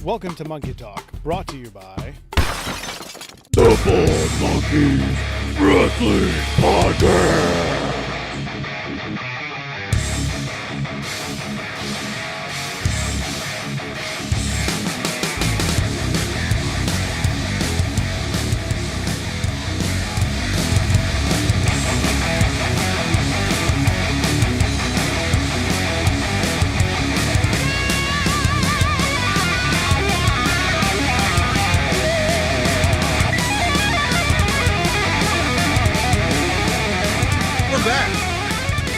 Welcome to Monkey Talk, brought to you by The Bald Monkeys Wrestling Podcast.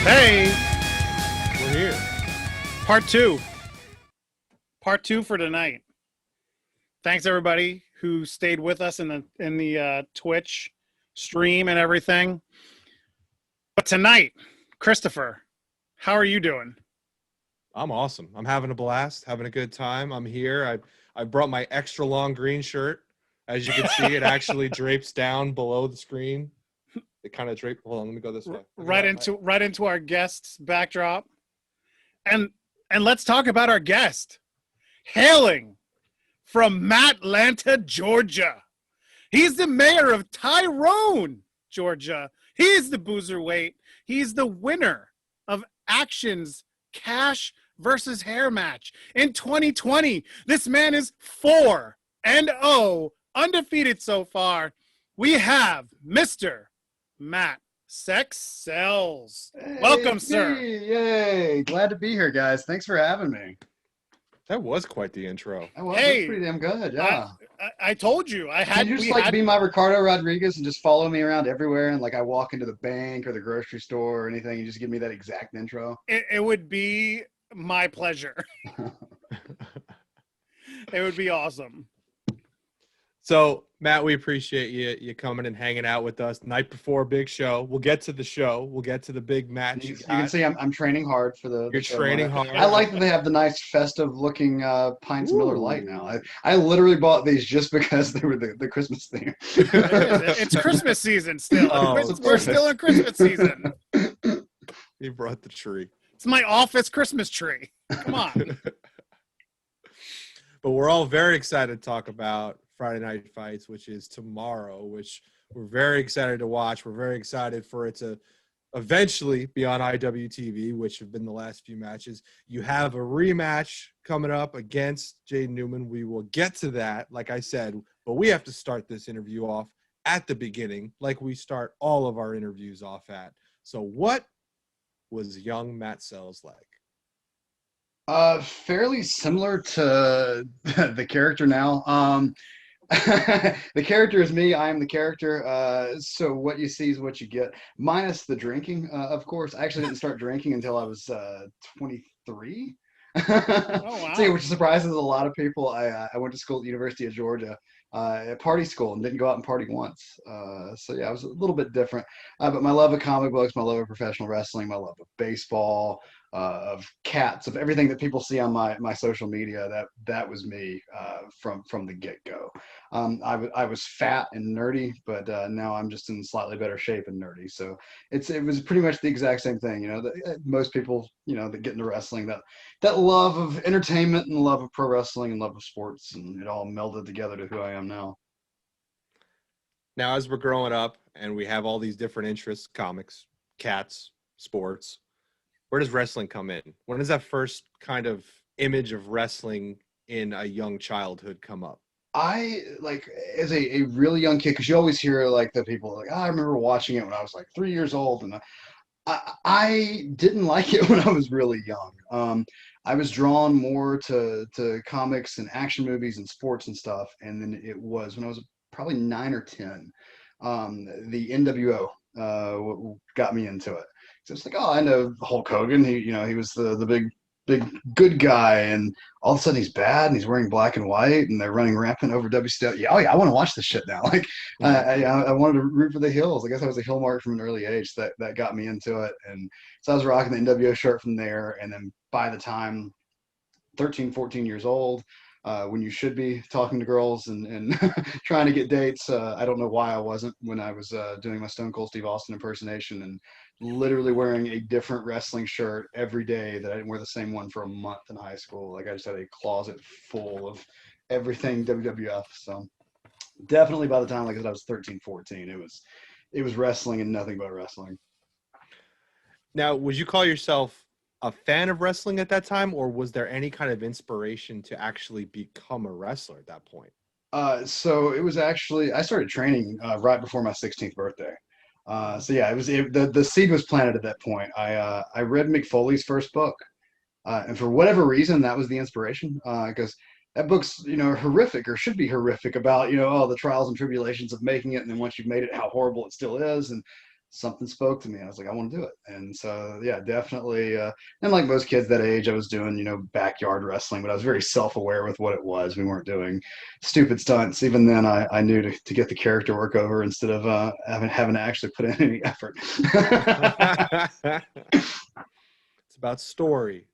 Hey, we're here. Part two for tonight. Thanks everybody who stayed with us in the Twitch stream and everything. But tonight, Christopher, how are you doing? I'm awesome. I'm having a blast, having a good time. I'm here. I brought my extra long green shirt. As you can see, it actually drapes down below the screen. It kind of draped. Hold on, let me go this way. Right into our guest's backdrop. And let's talk about our guest. Hailing from Matlanta, Georgia. He's the mayor of Tyrone, Georgia. He's the Boozerweight. He's the winner of Action's Cash versus Hair match in 2020. This man is 4-0, undefeated so far. We have Mr. Matt Sex Sells. Hey, Welcome, sir. Yay. Glad to be here, guys. Thanks for having me. That was quite the intro. That was Hey, pretty damn good. Yeah. I told you. Can you just be my Ricardo Rodriguez and just follow me around everywhere? And like I walk into the bank or the grocery store or anything, you just give me that exact intro. It would be my pleasure. It would be awesome. So, Matt, we appreciate you coming and hanging out with us night before a big show. We'll get to the show. We'll get to the big match. You can see I'm training hard for the You're show. training hard. I like that they have the nice festive looking Pints Miller Lite now. I literally bought these just because they were the Christmas theme. It's Christmas season still. Oh, We're still in Christmas season. You brought the tree. It's my office Christmas tree. Come on. But we're all very excited to talk about Friday Night Fights, which is tomorrow, which we're very excited to watch. We're very excited for it to eventually be on IWTV, which have been the last few matches. You have a rematch coming up against Jaden Newman. We will get to that, like I said, but we have to start this interview off at the beginning, like we start all of our interviews off at. So what was young Matt Sells like? Fairly similar to the character now. The character is me. I am the character. So what you see is what you get, minus the drinking. Of course, I actually didn't start drinking until I was 23. Oh, wow. See, which surprises a lot of people. I went to school at the University of Georgia, at party school, and didn't go out and party once. So yeah, I was a little bit different. But my love of comic books, my love of professional wrestling, my love of baseball, of cats, of everything that people see on my social media, that was me from the get-go. I was fat and nerdy, but now I'm just in slightly better shape and nerdy. So it was pretty much the exact same thing. Most people that get into wrestling, that love of entertainment and love of pro wrestling and love of sports, and it all melded together to who I am now. Now, as we're growing up and we have all these different interests, comics, cats, sports, where does wrestling come in? When does that first kind of image of wrestling in a young childhood come up? I as a really young kid, because you always hear like the people like, I remember watching it when I was like 3 years old, and I didn't like it when I was really young. I was drawn more to comics and action movies and sports and stuff, and then it was when I was probably 9 or 10, the NWO got me into it. So it's like, oh, I know Hulk Hogan. He was the big good guy, and all of a sudden he's bad and he's wearing black and white and they're running rampant over WCW. Yeah, oh yeah, I want to watch this shit now. Like I wanted to root for the Hills. I guess I was a Hill mark from an early age. That got me into it, and so I was rocking the NWO shirt from there. And then by the time 13, 14 years old, when you should be talking to girls and trying to get dates. I don't know why I wasn't when I was doing my Stone Cold Steve Austin impersonation and literally wearing a different wrestling shirt every day that I didn't wear the same one for a month in high school. Like I just had a closet full of everything WWF. So definitely by the time, like I said, I was 13, 14, it was wrestling and nothing but wrestling. Now, would you call yourself a fan of wrestling at that time, or was there any kind of inspiration to actually become a wrestler at that point? So it was actually, I started training right before my 16th birthday. So yeah, the seed was planted at that point. I read Mick Foley's first book, and for whatever reason, that was the inspiration. Because that book's horrific, or should be horrific, about all the trials and tribulations of making it, and then once you've made it, how horrible it still is. And something spoke to me. I was like, I want to do it. And so yeah, definitely. And like most kids that age, I was doing backyard wrestling, but I was very self-aware with what it was. We weren't doing stupid stunts. Even then, I knew to get the character work over instead of having to actually put in any effort. It's about story.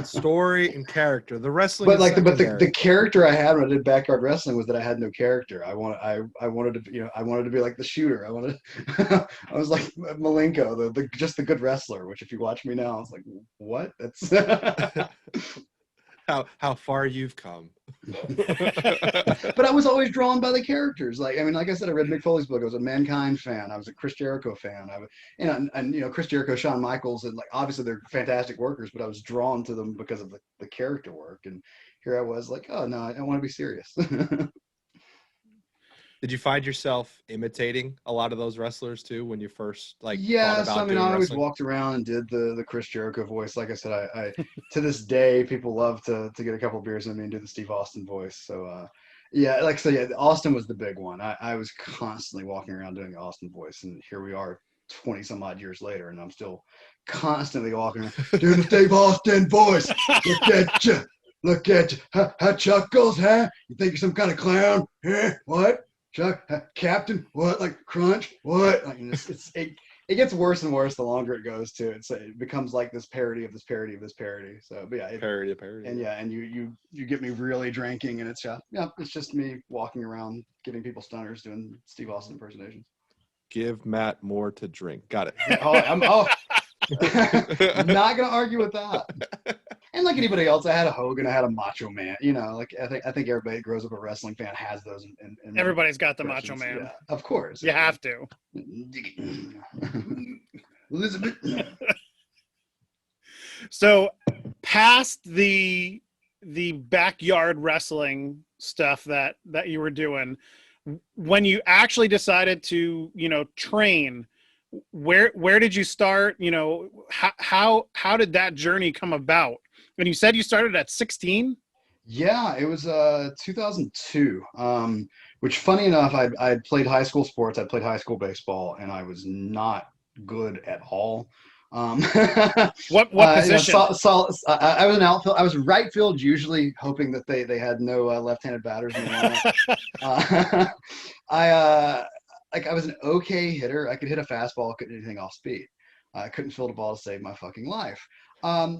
Story and character. The wrestling, but secondary. the character I had when I did backyard wrestling was that I had no character. I wanted to be like the shooter. I was like Malenko, just the good wrestler. Which if you watch me now, I was like, what? That's how far you've come. But I was always drawn by the characters. Like I said, I read Mick Foley's book. I was a Mankind fan. I was a Chris Jericho fan. And Chris Jericho, Shawn Michaels, and like obviously they're fantastic workers, but I was drawn to them because of the character work. And here I was like, oh no, I want to be serious. Did you find yourself imitating a lot of those wrestlers too when you first Yes, I always wrestling? walked around and did the Chris Jericho voice. Like I said, I to this day people love to get a couple beers in me and do the Steve Austin voice. So yeah, Austin was the big one. I was constantly walking around doing the Austin voice, and here we are 20 some odd years later, and I'm still constantly walking around doing the Steve Austin voice. Look at you. How Chuck goes, huh? You think you're some kind of clown? Huh? What? Chuck, Captain, what? Like Crunch, what? It gets worse and worse the longer it goes too. It becomes like this parody of this parody of this parody. So, but yeah, parody. And yeah, and you get me really drinking, and it's just me walking around giving people stunners doing Steve Austin impersonations. Give Matt more to drink. Got it. I'm not gonna argue with that. And like anybody else, I had a Hogan, I had a Macho Man. I think everybody that grows up a wrestling fan has those. In Everybody's got the Macho Man. Yeah, of course. You have to. Elizabeth. So, past the backyard wrestling stuff that you were doing, when you actually decided to train, where did you start? How did that journey come about? And you said you started at 16? Yeah, it was 2002. Which, funny enough, I played high school sports. I played high school baseball, and I was not good at all. What position? I was an outfield. I was right field, usually hoping that they had no left-handed batters in the lineup. I was an okay hitter. I could hit a fastball, couldn't hit anything off speed. I couldn't field a ball to save my fucking life.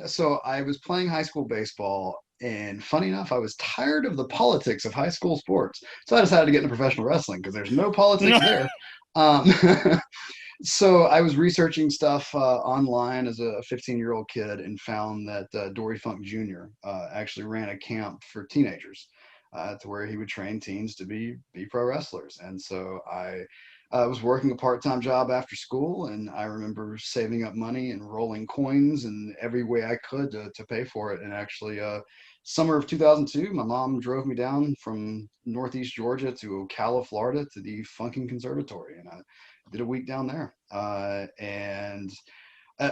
So I was playing high school baseball, and funny enough, I was tired of the politics of high school sports. So I decided to get into professional wrestling because there's no politics there. So I was researching stuff online as a 15-year-old kid, and found that Dory Funk Jr. Actually ran a camp for teenagers to where he would train teens to be pro wrestlers. And so I was working a part-time job after school, and I remember saving up money and rolling coins in every way I could to pay for it. And actually, summer of 2002, my mom drove me down from Northeast Georgia to Ocala, Florida, to the Funkin' Conservatory, and I did a week down there and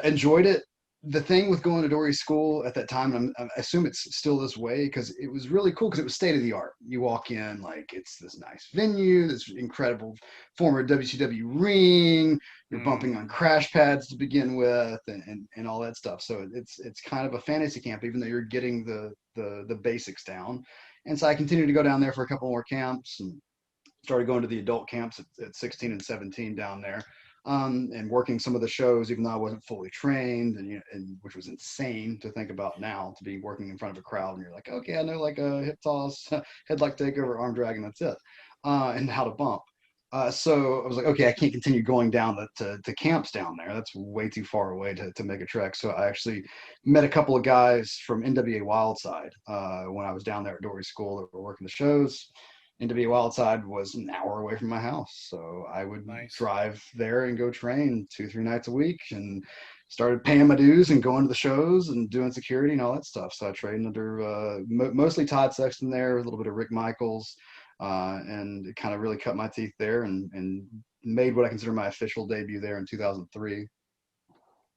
enjoyed it. The thing with going to Dory's school at that time, and I assume it's still this way, because it was really cool because it was state of the art. You walk in, like, it's this nice venue, this incredible former WCW ring. You're bumping on crash pads to begin with, and all that stuff. So it's kind of a fantasy camp, even though you're getting the basics down. And so I continued to go down there for a couple more camps, and started going to the adult camps at 16 and 17 down there. And working some of the shows, even though I wasn't fully trained, and which was insane to think about now, to be working in front of a crowd and you're like, okay, I know like a hip toss, headlock takeover, arm drag, and that's it, and how to bump. So I was like, okay, I can't continue going down to camps down there. That's way too far away to make a trek. So I actually met a couple of guys from NWA Wildside when I was down there at Dory School that were working the shows. NWA Wildside was an hour away from my house. So I would drive there and go train 2-3 nights a week, and started paying my dues and going to the shows and doing security and all that stuff. So I trained under mostly Todd Sexton there, a little bit of Rick Michaels. And it kind of really cut my teeth there and made what I consider my official debut there in 2003.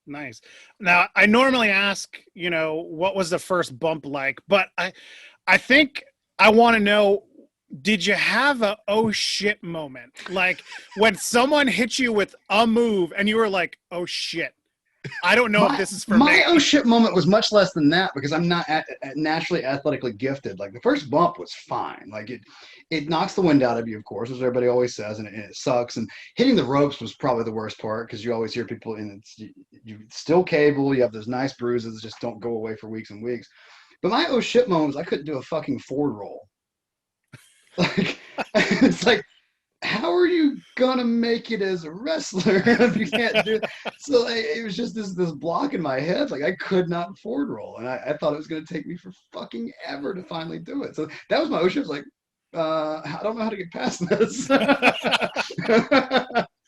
Nice. Now, I normally ask, what was the first bump like? But I think I want to know, did you have a oh shit moment? Like when someone hit you with a move and you were like, oh shit. I don't know if this is for me. My oh shit moment was much less than that because I'm not naturally athletically gifted. Like the first bump was fine. Like it knocks the wind out of you, of course, as everybody always says, and it sucks. And hitting the ropes was probably the worst part because you always hear people, and you still cable. You have those nice bruises that just don't go away for weeks and weeks. But my oh shit moment was I couldn't do a fucking forward roll. Like it's like, how are you gonna make it as a wrestler if you can't do it? So it was just this block in my head. Like I could not forward roll, and I thought it was gonna take me for fucking ever to finally do it. So that was my ocean. I was like, I don't know how to get past this.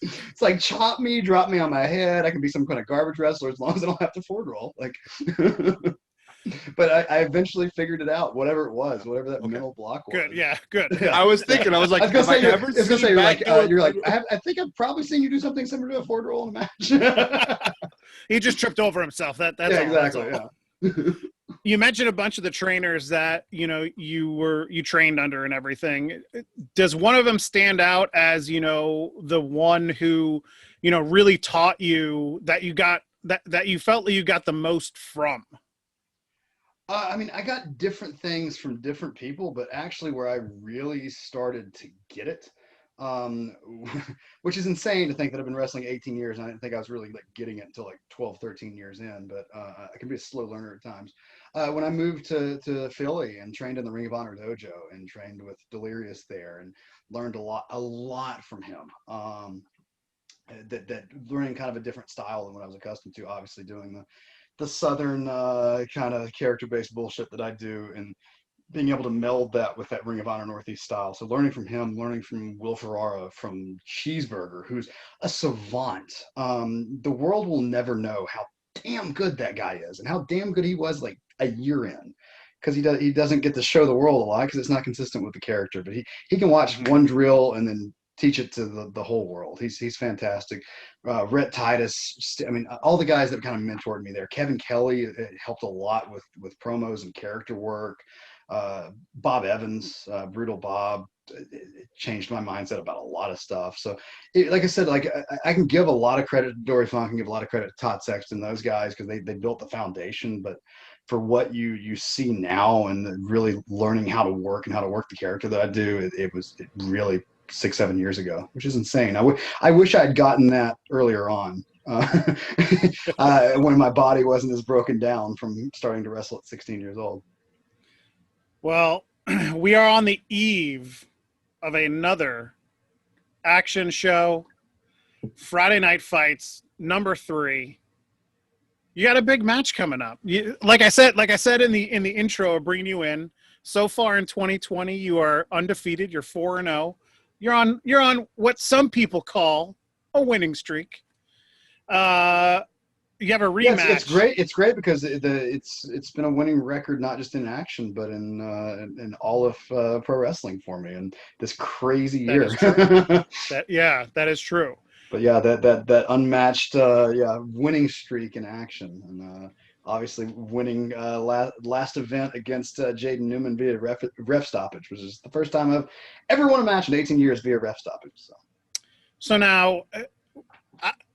It's like chop me, drop me on my head. I can be some kind of garbage wrestler as long as I don't have to forward roll. Like. But I eventually figured it out, whatever it was, whatever that mental block was. Good, yeah, good. Yeah. I was thinking, I was like, you're like, I think I've probably seen you do something similar to a forward roll in a match. He just tripped over himself. That's all. Exactly. That's all. Yeah. You mentioned a bunch of the trainers that you trained under and everything. Does one of them stand out as the one who really taught you that you got that you felt that you got the most from? I mean, I got different things from different people, but actually where I really started to get it, which is insane to think that I've been wrestling 18 years and I didn't think I was really like getting it until like 12, 13 years in, but I can be a slow learner at times. When I moved to Philly and trained in the Ring of Honor dojo and trained with Delirious there and learned a lot from him. That learning kind of a different style than what I was accustomed to, obviously doing the Southern kind of character-based bullshit that I do, and being able to meld that with that Ring of Honor Northeast style. So learning from him, learning from Will Ferrara, from Cheeseburger, who's a savant. The world will never know how damn good that guy is and how damn good he was like a year in, because he doesn't get to show the world a lot because it's not consistent with the character. But he can watch one drill and then teach it to the whole world. He's fantastic. Rhett Titus, I mean, all the guys that kind of mentored me there. Kevin Kelly helped a lot with promos and character work. Bob Evans, Brutal Bob, it changed my mindset about a lot of stuff. So, like I said, like I can give a lot of credit to Dory Funk and give a lot of credit to Todd Sexton, those guys, because they built the foundation. But for what you see now and really learning how to work the character that I do, it really 6-7 years ago, which is insane. I wish I'd gotten that earlier on when my body wasn't as broken down from starting to wrestle at 16 years old. Well, we are on the eve of another action show, Friday Night Fights #3. You got a big match coming up. Like I said in the intro of bringing you in, so far in 2020, you are undefeated. You're 4-0. You're on what some people call a winning streak. You have a rematch. Yes, it's great because it's been a winning record, not just in action, but in all of pro wrestling for me, and this crazy year. That is true. But yeah, that unmatched winning streak in action, and obviously winning last event against Jaden Newman via ref stoppage, which is the first time I've ever won a match in 18 years via ref stoppage. So now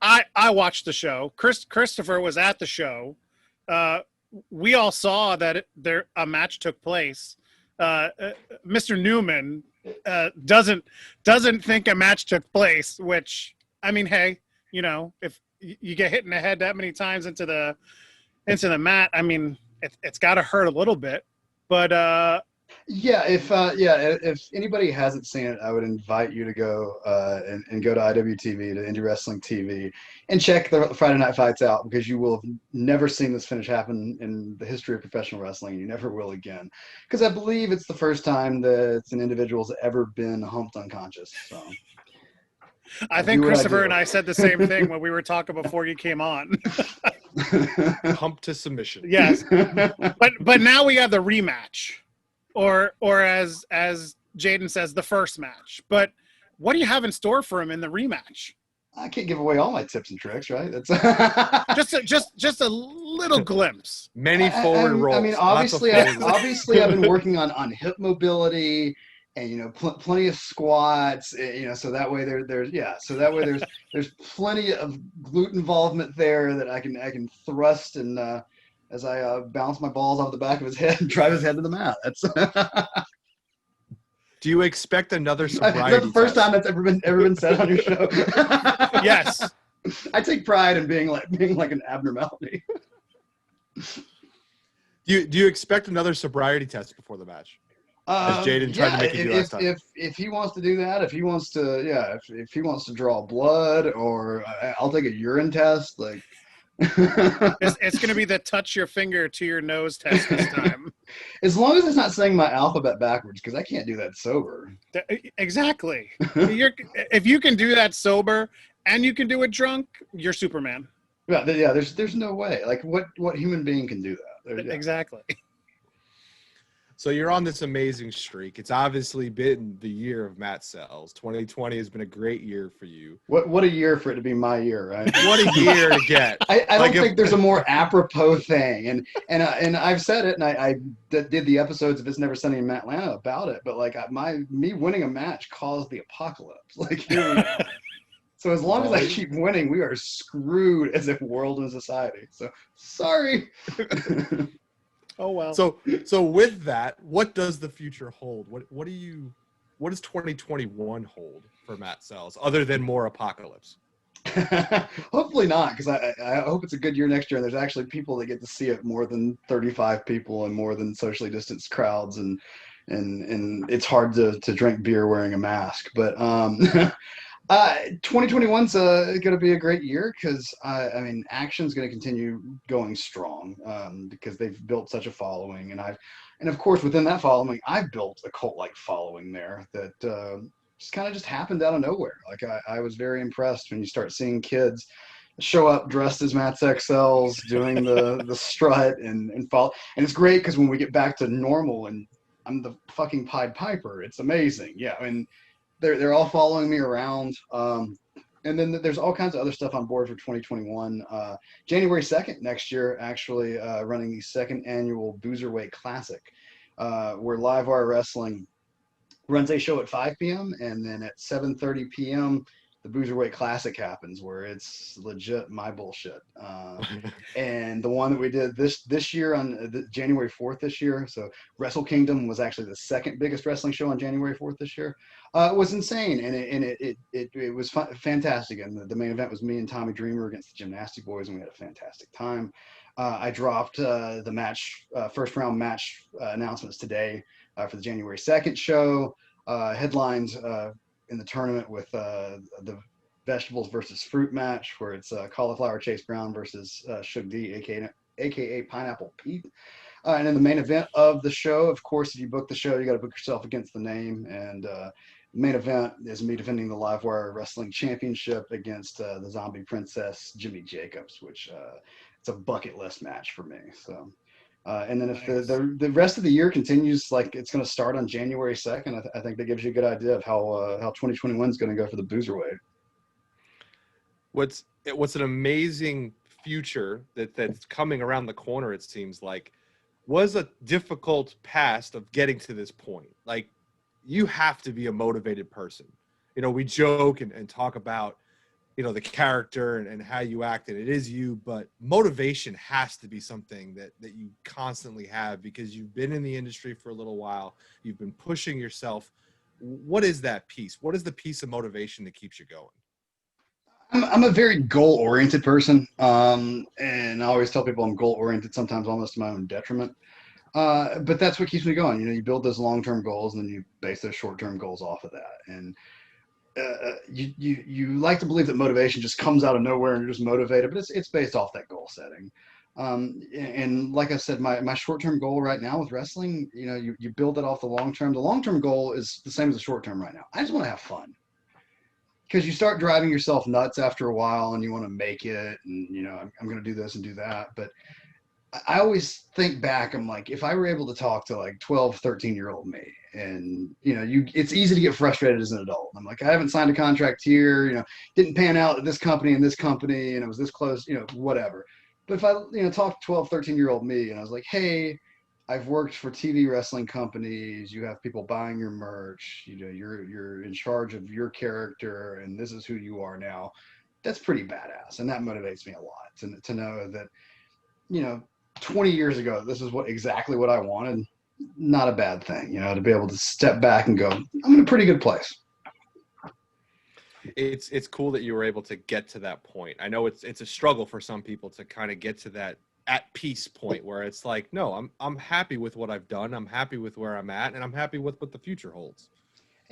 I watched the show. Christopher was at the show. We all saw that a match took place. Mr. Newman doesn't think a match took place, which, I mean, hey, if you get hit in the head that many times into the mat, I mean, it's got to hurt a little bit. But Yeah, if anybody hasn't seen it, I would invite you to go and go to IWTV, to Indie Wrestling TV, and check the Friday Night Fights out, because you will have never seen this finish happen in the history of professional wrestling, and you never will again. Because I believe it's the first time that an individual's ever been humped unconscious. So I do think what I Christopher do. and I said the same thing when we were talking before you came on. Hump to submission. Yes, but now we have the rematch, or as Jaden says, the first match. But what do you have in store for him in the rematch? I can't give away all my tips and tricks, right? That's Just a little glimpse. Many forward rolls. I mean, Lots of obviously, forward rolls. I've been working on hip mobility, and plenty of squats. So that way there's plenty of glute involvement there that I can thrust and as I bounce my balls off the back of his head and drive his head to the mat. That's Do you expect another sobriety that's the first test? time that's ever been said on your show. Yes. I take pride in being like an abnormality. Do you expect another sobriety test before the match? As Jaden tried to make you do last time. If he wants to do that, if he wants to draw blood, or I'll take a urine test. Like It's going to be the touch your finger to your nose test this time. as long as it's not saying my alphabet backwards, because I can't do that sober. Exactly. If you can do that sober and you can do it drunk, you're Superman. Yeah, there's no way. Like what human being can do that? Exactly. So you're on this amazing streak. It's obviously been the year of Matt Sells. 2020 has been a great year for you. What a year for it to be my year, right? What a year to get. I don't think there's a more apropos thing, and I've said it, and I did the episodes of It's Never Sunny in Atlanta about it, but like me winning a match caused the apocalypse. Like here we go. So as long as I keep winning, we are screwed as a world and society. So sorry. Oh well. So with that, what does the future hold? What does 2021 hold for Matt Sells, other than more apocalypse? Hopefully not, because I hope it's a good year next year, and there's actually people that get to see it, more than 35 people and more than socially distanced crowds, and it's hard to drink beer wearing a mask. But 2021's going to be a great year, because I mean, Action's going to continue going strong, because they've built such a following, and of course within that following, I've built a cult-like following there that just kind of just happened out of nowhere. Like I was very impressed when you start seeing kids show up dressed as Matt's XLs, doing the strut and follow, and it's great because when we get back to normal and I'm the fucking Pied Piper, it's amazing. Yeah, I mean, they're all following me around. And then there's all kinds of other stuff on board for 2021. January 2nd next year, actually running the second annual Boozerweight Classic, where Live Wire Wrestling runs a show at 5 p.m. and then at 7:30 p.m. the Boozerweight Classic happens, where it's legit my bullshit. And the one that we did this year on January 4th this year, so Wrestle Kingdom was actually the second biggest wrestling show on January 4th this year. It was insane, and it was fantastic. And the main event was me and Tommy Dreamer against the Gymnastic Boys, and we had a fantastic time. I dropped the match, first round match announcements today for the January 2nd show. Headlines in the tournament with the vegetables versus fruit match, where it's cauliflower Chase Brown versus Shug D, aka Pineapple Pete. And then the main event of the show, of course, if you book the show, you got to book yourself against the name. And the main event is me defending the Livewire Wrestling Championship against the Zombie Princess Jimmy Jacobs, which it's a bucket list match for me. So. And then if Nice. the rest of the year continues like it's going to start on January 2nd, I think that gives you a good idea of how 2021 is going to go for the Boozerweight. What's an amazing future that's coming around the corner, it seems like, was a difficult past of getting to this point. Like, you have to be a motivated person. You know, we joke and talk about, you know, the character and how you act, and it is you, but motivation has to be something that you constantly have, because you've been in the industry for a little while. You've been pushing yourself. What is that piece? What is the piece of motivation that keeps you going? I'm a very goal-oriented person, and I always tell people I'm goal-oriented, sometimes almost to my own detriment. But that's what keeps me going. You build those long-term goals and then you base those short-term goals off of that. And you like to believe that motivation just comes out of nowhere and you're just motivated, but it's based off that goal setting. And like I said, my short-term goal right now with wrestling, you build that off the long-term. The long-term goal is the same as the short-term right now. I just want to have fun, because you start driving yourself nuts after a while and you want to make it, and I'm going to do this and do that. But I always think back, I'm like, if I were able to talk to like 12, 13-year-old me, and it's easy to get frustrated as an adult. I'm like, I haven't signed a contract here, didn't pan out at this company and this company, and it was this close, whatever. But if I, talk to 12, 13-year-old me, and I was like, hey, I've worked for TV wrestling companies, you have people buying your merch, you're in charge of your character, and this is who you are now. That's pretty badass, and that motivates me a lot to know that, 20 years ago, this is exactly what I wanted. Not a bad thing, to be able to step back and go, I'm in a pretty good place. It's cool that you were able to get to that point. I know it's a struggle for some people to kind of get to that at peace point where it's like, no, I'm happy with what I've done. I'm happy with where I'm at, and I'm happy with what the future holds.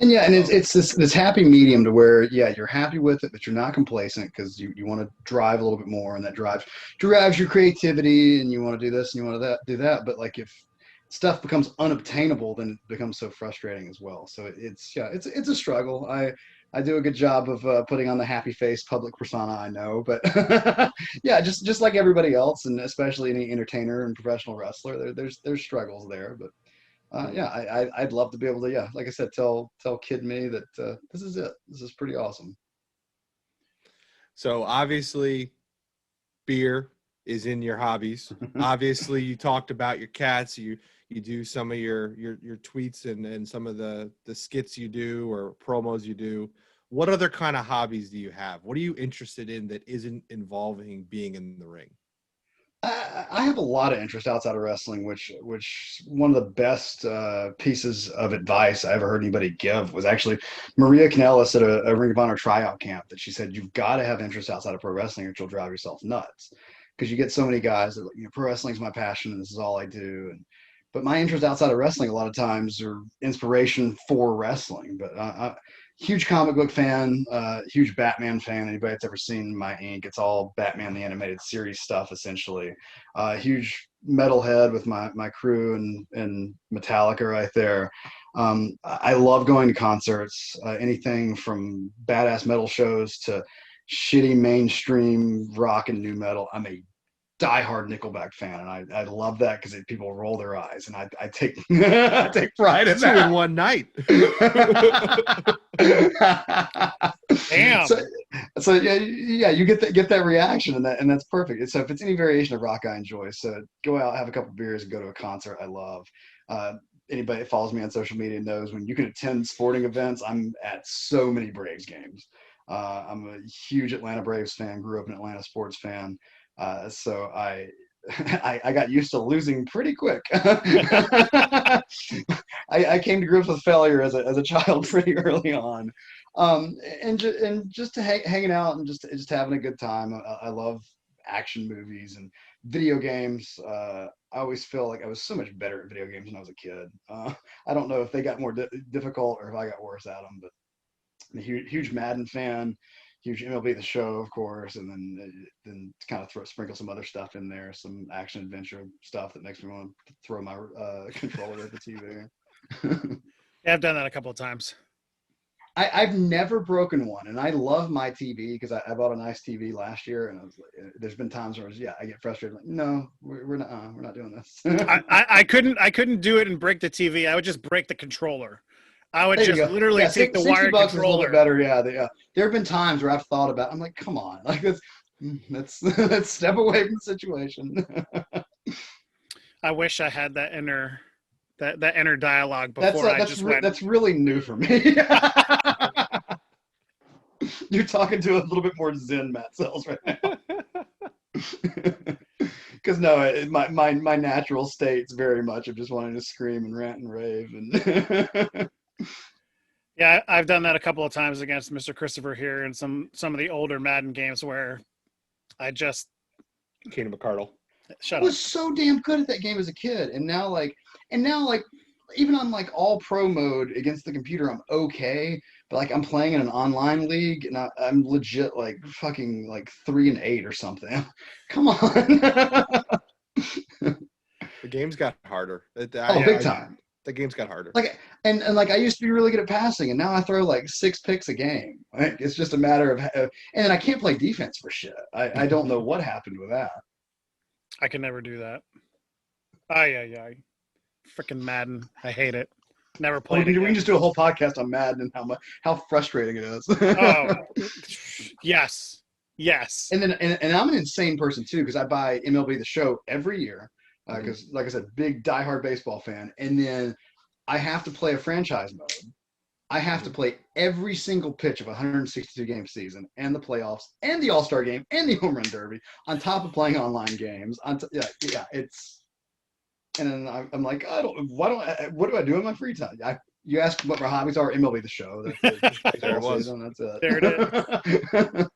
And and it's this happy medium to where, you're happy with it, but you're not complacent, because you want to drive a little bit more, and that drives your creativity, and you want to do this and you want to do that. But like, if stuff becomes unobtainable, then it becomes so frustrating as well. So it's a struggle. I do a good job of putting on the happy face public persona, I know, but just like everybody else, and especially any entertainer and professional wrestler, there's struggles there. But I'd love to be able to, like I said, tell kid me that this is it. This is pretty awesome. So obviously, beer is in your hobbies. Obviously, you talked about your cats. You do some of your tweets and some of the skits you do or promos you do. What other kind of hobbies do you have? What are you interested in that isn't involving being in the ring? I have a lot of interest outside of wrestling, which one of the best pieces of advice I ever heard anybody give was actually Maria Kanellis at a Ring of Honor tryout camp, that she said, you've got to have interest outside of pro wrestling or you'll drive yourself nuts. Because you get so many guys that, pro wrestling is my passion and this is all I do. But my interest outside of wrestling a lot of times are inspiration for wrestling. But huge comic book fan, huge Batman fan. Anybody that's ever seen my ink, it's all Batman the Animated Series stuff, essentially. Huge metalhead with my crew and Metallica right there. I love going to concerts, anything from badass metal shows to shitty mainstream rock and new metal. I'm a diehard Nickelback fan, and I love that because people roll their eyes, and I take I take pride in that. In one night. Damn. So you get that reaction, and that's perfect. So if it's any variation of rock I enjoy, so go out, have a couple beers, and go to a concert I love. Anybody that follows me on social media knows when you can attend sporting events, I'm at so many Braves games. I'm a huge Atlanta Braves fan, grew up an Atlanta sports fan. So I got used to losing pretty quick. I came to grips with failure as a child pretty early on. And just hanging out and just having a good time. I love action movies and video games. I always feel like I was so much better at video games when I was a kid. I don't know if they got more difficult or if I got worse at them, but I'm a huge Madden fan, huge MLB The Show, of course, and then kind of sprinkle some other stuff in there, some action adventure stuff that makes me want to throw my controller at the TV. Yeah, I've done that a couple of times. I've never broken one, and I love my TV because I bought a nice TV last year, and there's been times where I get frustrated. Like, no, we're not doing this. I couldn't do it and break the TV. I would just break the controller. I would just literally take the wired controller. Is a little bit better, yeah. There have been times where I've thought about. I'm like, come on, like let's step away from the situation. I wish I had that inner dialogue before that's really new for me. You're talking to a little bit more Zen Matt Sells right now. Because no, my natural state's very much of just wanting to scream and rant and rave and. Yeah, I've done that a couple of times against Mr. Christopher here in some of the older Madden games where I just Keenan McCardle. Shut I up. was so damn good at that game as a kid, and now like even on like all pro mode against the computer, I'm okay. But like I'm playing in an online league, and I'm legit like fucking like 3-8 or something. Come on. The game's got harder. Big time. The game's got harder. Like and like I used to be really good at passing, and now I throw like 6 picks a game. Like, it's just a matter of, and then I can't play defense for shit. I don't know what happened with that. I can never do that. Ay. Freaking Madden. I hate it. Never played it. We again. can just do a whole podcast on Madden and how frustrating it is. Oh, yes. And then and I'm an insane person too, because I buy MLB The Show every year because, like I said, big diehard baseball fan. And then I have to play a franchise mode. I have to play every single pitch of a 162-game season and the playoffs and the All-Star Game and the Home Run Derby on top of playing online games. It's. And then I'm like, what do I do in my free time? You ask what my hobbies are, MLB The Show. There it was. That's it. There it is.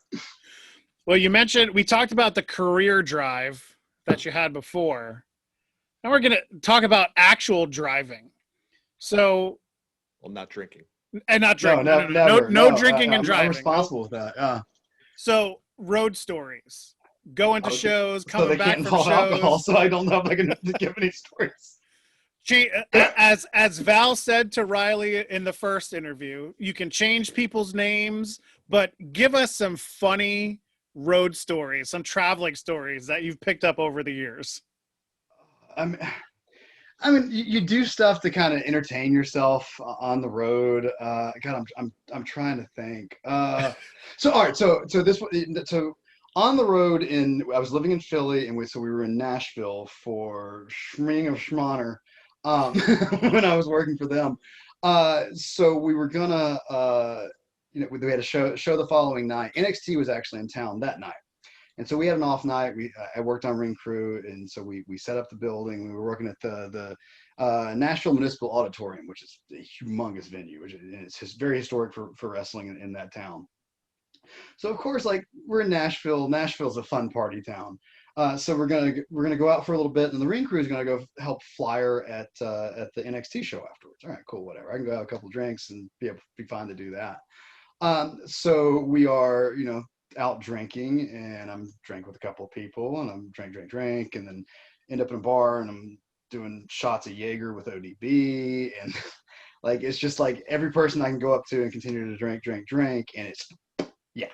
Well, you mentioned, we talked about the career drive that you had before. Now we're going to talk about actual driving. So. Well, not drinking. And not drinking. No, drinking and driving. I'm responsible with that. So road stories. Going to shows, so coming they back can't from involve shows. alcohol, so I don't know if I can give any stories. As Val said to Riley in the first interview, you can change people's names, but give us some funny road stories, some traveling stories that you've picked up over the years. I mean, you do stuff to kind of entertain yourself on the road. God, I'm trying to think. So all right, so on the road I was living in Philly, and we were in Nashville for Schming of Schmoner when I was working for them. So we were gonna, we had a show the following night. NXT was actually in town that night. And so we had an off night. I worked on ring crew, and so we set up the building. We were working at the Nashville Municipal Auditorium, which is a humongous venue, and it's very historic for wrestling in that town. So of course, like, we're in Nashville. Nashville's a fun party town. So we're gonna go out for a little bit, and the ring crew is gonna go help flyer at the NXT show afterwards. All right, cool, whatever. I can go have a couple drinks and be fine to do that. So we are, out drinking, and I'm drank with a couple of people, and I'm drink, and then end up in a bar, and I'm doing shots of Jaeger with ODB, and like, it's just like every person I can go up to and continue to drink, and it's, yeah.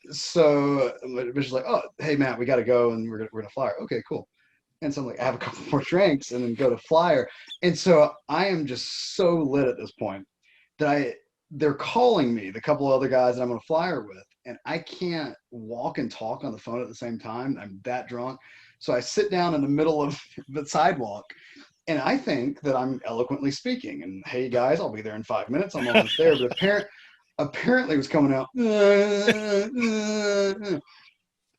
So Mitch's like, oh, hey Matt, we got to go, and we're gonna flyer. Okay, cool. And so I'm like, I have a couple more drinks, and then go to flyer. And so I am just so lit at this point that they're calling me, the couple of other guys that I'm gonna flyer with, and I can't walk and talk on the phone at the same time. I'm that drunk. So I sit down in the middle of the sidewalk, and I think that I'm eloquently speaking. And, hey guys, I'll be there in 5 minutes. I'm almost there. But apparently it was coming out.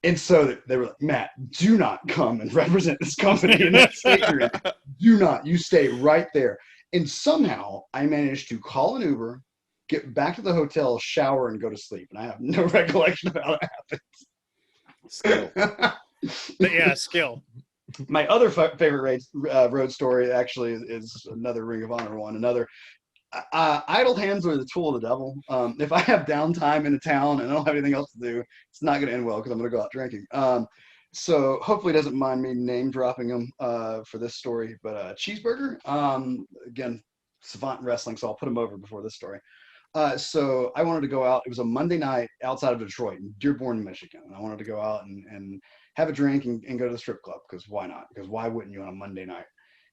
And so they were like, Matt, do not come and represent this company in that state you're in. Do not. You stay right there. And somehow I managed to call an Uber, get back to the hotel, shower, and go to sleep. And I have no recollection of how that happened. Skill. Yeah, skill. My other favorite road story actually is another Ring of Honor one. Idle hands are the tool of the devil. If I have downtime in a town and I don't have anything else to do, it's not going to end well because I'm going to go out drinking. So hopefully he doesn't mind me name dropping him for this story. But Cheeseburger, again, savant in wrestling, so I'll put him over before this story. So I wanted to go out. It was a Monday night outside of Detroit, in Dearborn, Michigan. And I wanted to go out and have a drink and go to the strip club, because why not? Because why wouldn't you on a Monday night?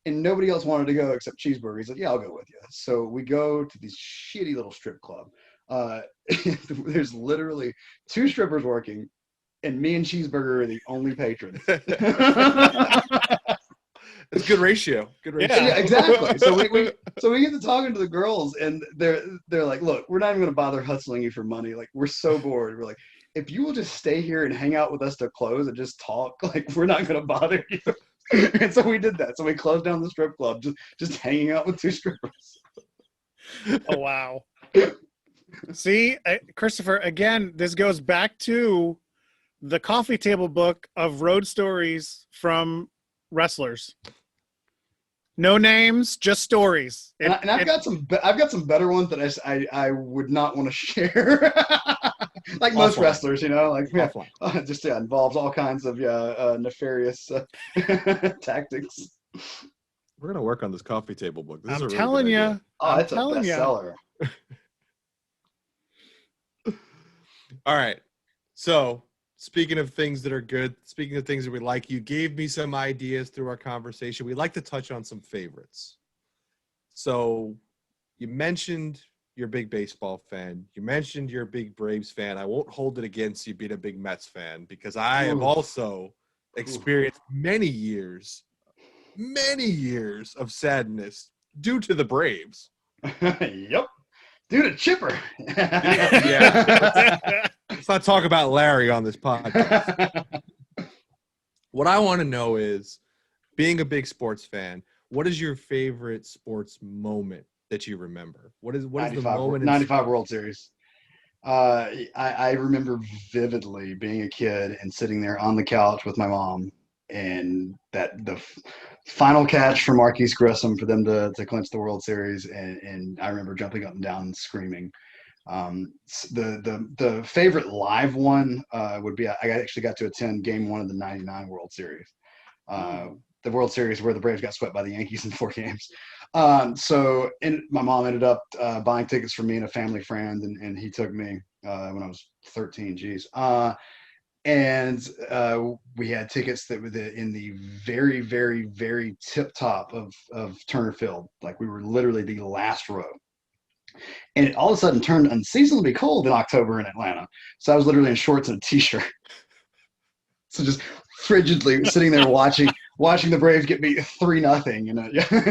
And nobody else wanted to go except Cheeseburger. He's like, yeah, I'll go with you. So we go to this shitty little strip club. There's literally 2 strippers working, and me and Cheeseburger are the only patrons. It's good ratio. Good ratio. Yeah, exactly. So we get to talking to the girls, and they're like, look, we're not even going to bother hustling you for money. Like, we're so bored. We're like, if you will just stay here and hang out with us to close and just talk, like, we're not going to bother you. And so we did that. So we closed down the strip club, just hanging out with 2 strippers. Oh, wow. See, Christopher, again, this goes back to the coffee table book of road stories from wrestlers. No names, just stories. I've got some better ones that I would not want to share. Like most Offline. wrestlers, like Offline. just involves all kinds of nefarious tactics. We're gonna work on this coffee table book. This is a I'm really telling good you. idea. Oh, it's a bestseller. All right. So, speaking of things that are good, speaking of things that we like, you gave me some ideas through our conversation. We'd like to touch on some favorites. So, you mentioned you're a big baseball fan. You mentioned you're a big Braves fan. I won't hold it against you being a big Mets fan because I have also experienced many years of sadness due to the Braves. Yep. Dude, a chipper. Yeah. Let's not talk about Larry on this podcast. What I want to know is, being a big sports fan, what is your favorite sports moment that you remember? What is the moment? 95 World Series. I remember vividly being a kid and sitting there on the couch with my mom, and that the final catch for Marquise Grissom for them to clinch the World Series, and I remember jumping up and down and screaming. The favorite live one would be, I actually got to attend Game 1 of the '99 World Series. The World Series where the Braves got swept by the Yankees in 4 games. So my mom ended up buying tickets for me and a family friend, and he took me when I was 13. Geez. And we had tickets that were in the very, very, very tip top of Turner Field. Like, we were literally the last row. And it all of a sudden turned unseasonably cold in October in Atlanta. So I was literally in shorts and a t-shirt. So just frigidly sitting there watching the Braves get beat 3-0, in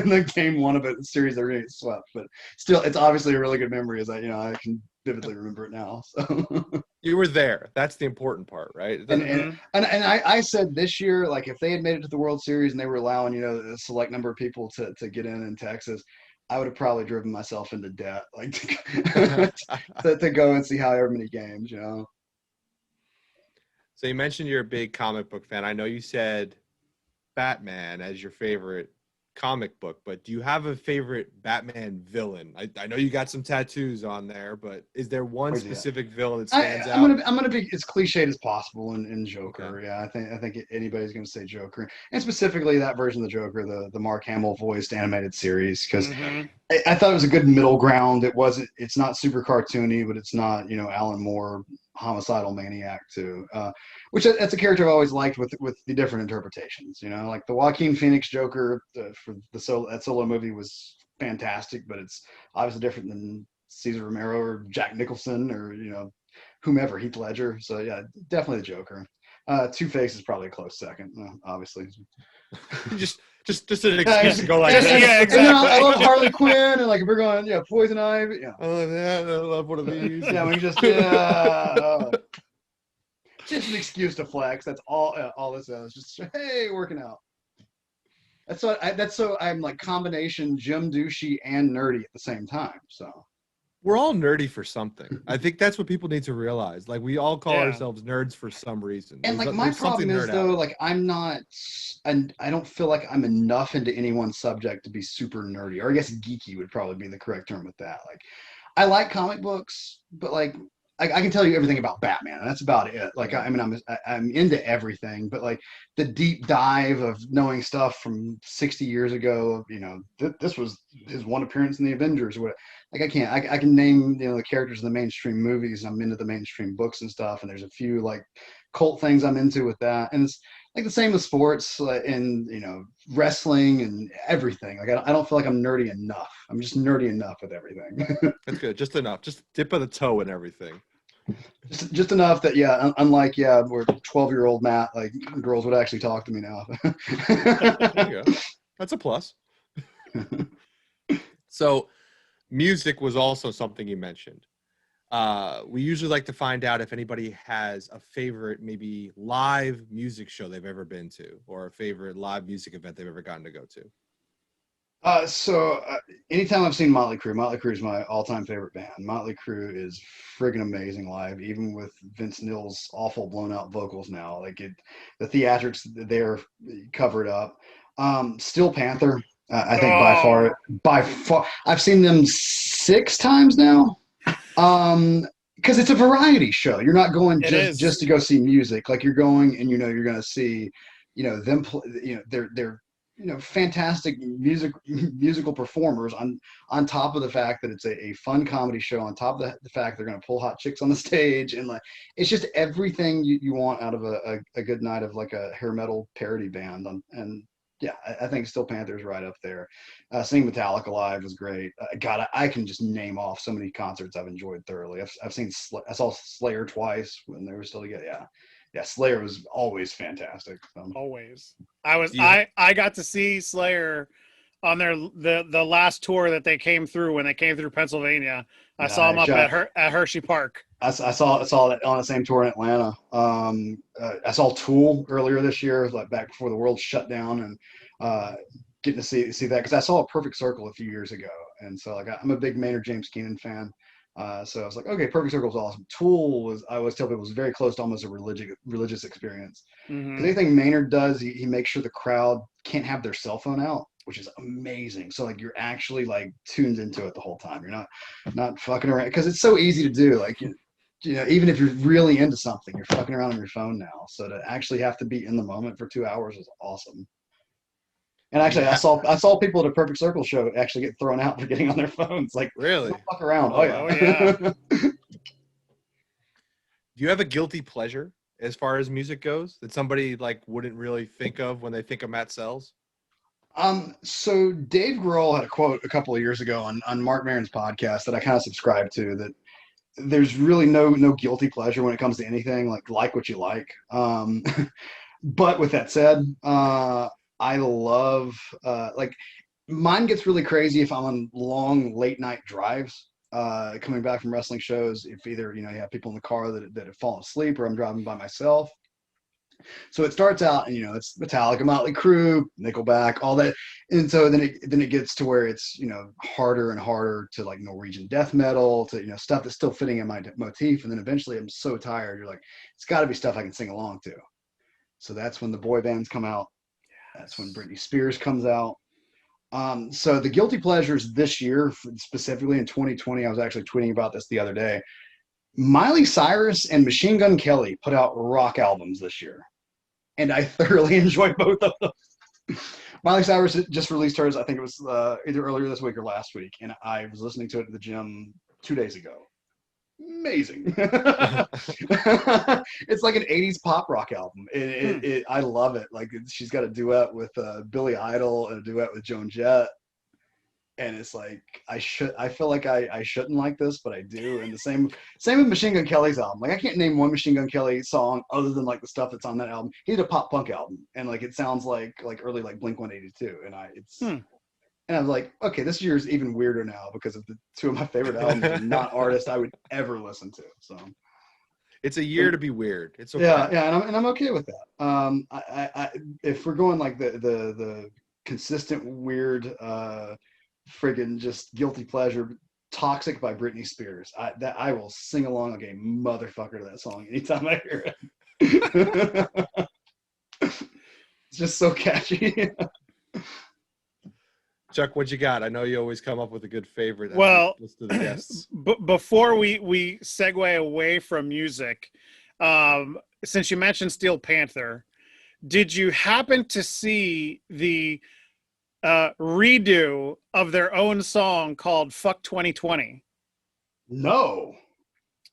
the Game 1 of a series they're going to get swept. But still, it's obviously a really good memory, as I can vividly remember it now. So you were there. That's the important part, right? And I said this year, like, if they had made it to the World Series and they were allowing, a select number of people to get in Texas, I would have probably driven myself into debt, like to go and see however many games, So you mentioned you're a big comic book fan. I know you said Batman as your favorite comic book, but do you have a favorite Batman villain? I know you got some tattoos on there, but is there one specific villain that stands out? I'm gonna be as cliched as possible in Joker. Okay. Yeah, I think anybody's gonna say Joker, and specifically that version of the Joker, the Mark Hamill voiced animated series, because I thought it was a good middle ground. It's not super cartoony, but it's not Alan Moore homicidal maniac too, which that's a character I've always liked with the different interpretations. Like the Joaquin Phoenix Joker for that solo movie was fantastic, but it's obviously different than Cesar Romero or Jack Nicholson or whomever, Heath Ledger. So yeah, definitely the Joker. Two-Face is probably a close second, obviously. just an excuse to go like that. Yeah, exactly. And then I love Harley Quinn, and like if we're going, Poison Ivy. Yeah. I love that. I love one of these. Yeah, we just just an excuse to flex. That's all this is. Just, hey, working out. So I'm like combination Jim Douchey and nerdy at the same time. So we're all nerdy for something. I think that's what people need to realize. Like, we all call ourselves nerds for some reason. And like my problem is though, like I'm not, and I don't feel like I'm enough into any one subject to be super nerdy. Or I guess geeky would probably be the correct term with that. Like, I like comic books, but like I can tell you everything about Batman, and that's about it. Like, I'm into everything, but like the deep dive of knowing stuff from 60 years ago, this was his one appearance in the Avengers or what. Like, I can name, the characters in the mainstream movies. I'm into the mainstream books and stuff. And there's a few like cult things I'm into with that. And it's like the same with sports and, wrestling and everything. Like, I don't feel like I'm nerdy enough. I'm just nerdy enough with everything. That's good. Just enough. Just dip of the toe in everything. Just enough that, unlike, we're 12-year-old Matt, like girls would actually talk to me now. There you go. That's a plus. So, music was also something you mentioned. We usually like to find out if anybody has a favorite, maybe live music show they've ever been to, or a favorite live music event they've ever gotten to go to. Anytime I've seen Motley Crue is my all-time favorite band. Motley Crue is friggin' amazing live, even with Vince Neil's awful blown-out vocals now. The theatrics they're covered up. Steel Panther, I think Oh, by far, I've seen them 6 times now. Because it's a variety show. You're not going it just is to go see music. Like you're going and you're going to see, them. They're fantastic musical performers on top of the fact that it's a fun comedy show. On top of the fact they're going to pull hot chicks on the stage and like it's just everything you want out of a good night of like a hair metal parody band. And yeah, I think Steel Panther's right up there. Seeing Metallica live was great. God, I can just name off so many concerts I've enjoyed thoroughly. I saw Slayer twice when they were still together. Yeah, Slayer was always fantastic. always. Do you, I got to see Slayer on the last tour that they came through when they came through Pennsylvania. I saw them Nice. up at Hershey Park. I saw that on the same tour in Atlanta. I saw Tool earlier this year, like back before the world shut down, and getting to see that because I saw a Perfect Circle a few years ago, and so like I'm a big Maynard James Keenan fan. So I was like, okay, Perfect Circle was awesome. Tool I always tell people was very close to almost a religious experience because Hmm. anything Maynard does, he makes sure the crowd can't have their cell phone out, which is amazing. So like you're actually like tuned into it the whole time. You're not fucking around because it's so easy to do. Like even if you're really into something, you're fucking around on your phone now. So to actually have to be in the moment for 2 hours is awesome. And do you actually, have I saw people at a Perfect Circle show actually get thrown out for getting on their phones. Like, really? don't fuck around. Oh Oh wow. Oh yeah. yeah. Do you have a guilty pleasure as far as music goes that somebody like wouldn't really think of when they think of Matt Sells? So Dave Grohl had a quote a couple of years ago on Mark Maron's podcast that I kind of subscribe to, that there's really no guilty pleasure when it comes to anything. Like what you like. But with that said, I love like mine gets really crazy if I'm on long late night drives. Coming back from wrestling shows, if either you have people in the car that have fallen asleep, or I'm driving by myself. So it starts out, and it's Metallica, Motley Crue, Nickelback, all that, and so then it gets to where it's harder and harder to like Norwegian death metal, to stuff that's still fitting in my motif, and then eventually I'm so tired, you're like, it's got to be stuff I can sing along to. So that's when the boy bands come out. That's when Britney Spears comes out. So the guilty pleasures this year, specifically in 2020, I was actually tweeting about this the other day. Miley Cyrus and Machine Gun Kelly put out rock albums this year, and I thoroughly enjoyed both of them. Miley Cyrus just released hers, I think it was either earlier this week or last week, and I was listening to it at the gym 2 days ago. Amazing. It's like an 80s pop rock album. I love it. Like she's got a duet with Billy Idol and a duet with Joan Jett. And it's like I feel like I shouldn't like this, but I do. And the same with Machine Gun Kelly's album. Like I can't name one Machine Gun Kelly song other than like the stuff that's on that album. He did a pop punk album, and like it sounds like early like Blink-182. And I was like, okay, this year is even weirder now because of the two of my favorite albums and not artists I would ever listen to. So It's a year to be weird. It's okay. yeah, and I'm okay with that. I if we're going like the consistent weird friggin' just guilty pleasure, Toxic by Britney Spears. I will sing along like a motherfucker to that song anytime I hear it. It's just so catchy. Chuck, what you got? I know you always come up with a good favorite. Well, Let's do the guests. before we segue away from music, since you mentioned Steel Panther, did you happen to see the redo of their own song called "Fuck 2020"? No.